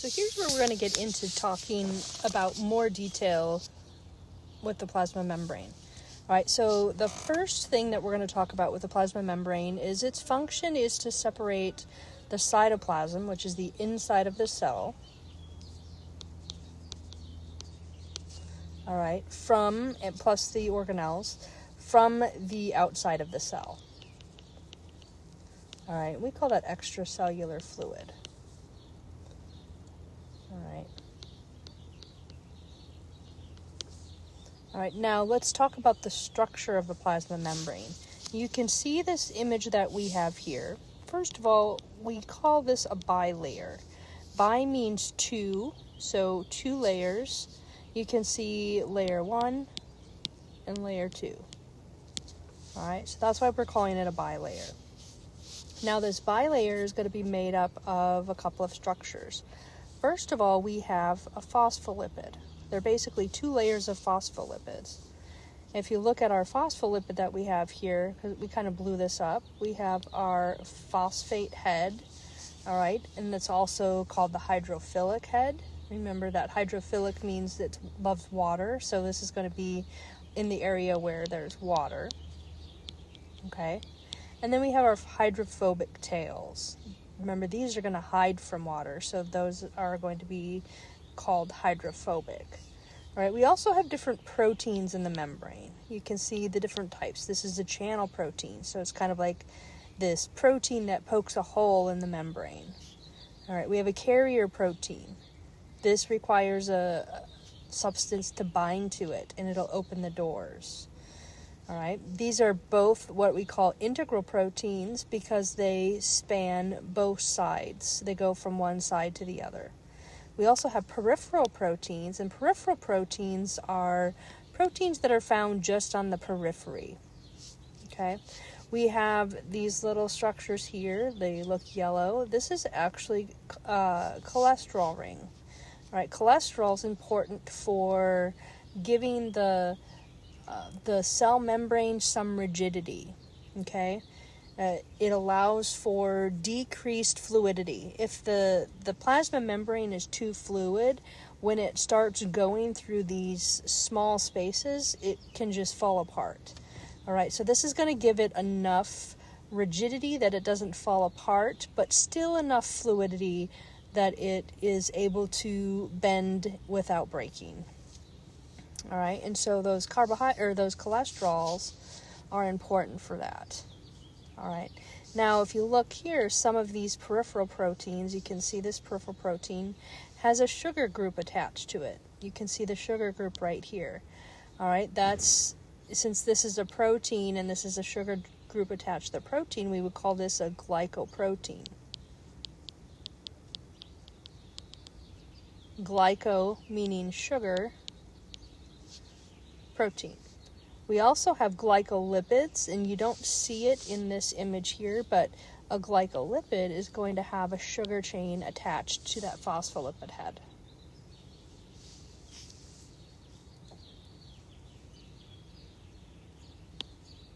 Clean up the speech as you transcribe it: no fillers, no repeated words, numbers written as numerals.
So here's where we're going to get into talking about more detail with the plasma membrane. All right, so the first thing that we're going to talk about with the plasma membrane is its function is to separate the cytoplasm, which is the inside of the cell, all right, from, and plus the organelles, from the outside of the cell. All right, we call that extracellular fluid. All right, now let's talk about the structure of the plasma membrane. You can see this image that we have here. First of all, we call this a bilayer. Bi means two, so two layers. You can see layer 1 and layer 2. All right, so that's why we're calling it a bilayer. Now this bilayer is going to be made up of a couple of structures. First of all, we have a phospholipid. They're basically two layers of phospholipids. If you look at our phospholipid that we have here, because we kind of blew this up, we have our phosphate head, all right, and that's also called the hydrophilic head. Remember that hydrophilic means it loves water, so this is going to be in the area where there's water, okay? And then we have our hydrophobic tails. Remember, these are going to hide from water, so those are going to be called hydrophobic. All right, we also have different proteins in the membrane. You can see the different types. This is a channel protein, so it's kind of like this protein that pokes a hole in the membrane. All right, we have a carrier protein. This requires a substance to bind to it, and it'll open the doors. All right, these are both what we call integral proteins because they span both sides. They go from one side to the other. We also have peripheral proteins, and peripheral proteins are proteins that are found just on the periphery. Okay, we have these little structures here. They look yellow. This is actually cholesterol ring. All right, cholesterol is important for giving the cell membrane some rigidity. Okay. It allows for decreased fluidity. If the plasma membrane is too fluid, when it starts going through these small spaces, it can just fall apart. All right, so this is going to give it enough rigidity that it doesn't fall apart, but still enough fluidity that it is able to bend without breaking. All right, and so those those cholesterols are important for that. All right, now if you look here, some of these peripheral proteins, you can see this peripheral protein has a sugar group attached to it. You can see the sugar group right here. All right, that's, since this is a protein and this is a sugar group attached to the protein, we would call this a glycoprotein. Glyco meaning sugar, protein. We also have glycolipids, and you don't see it in this image here, but a glycolipid is going to have a sugar chain attached to that phospholipid head.